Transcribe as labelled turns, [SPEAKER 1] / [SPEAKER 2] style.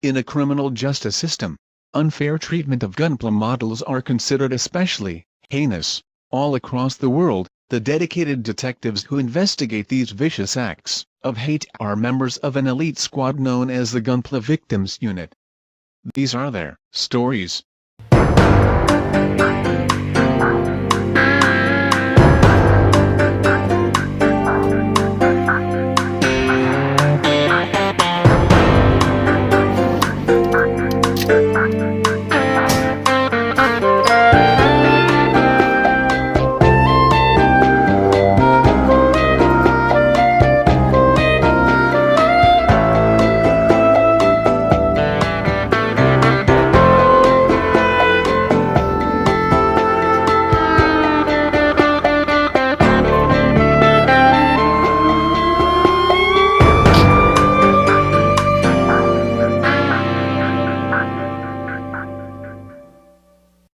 [SPEAKER 1] In a criminal justice system, unfair treatment of Gunpla models are considered especially heinous. All across the world, the dedicated detectives who investigate these vicious acts of hate are members of an elite squad known as the Gunpla Victims Unit. These are their stories.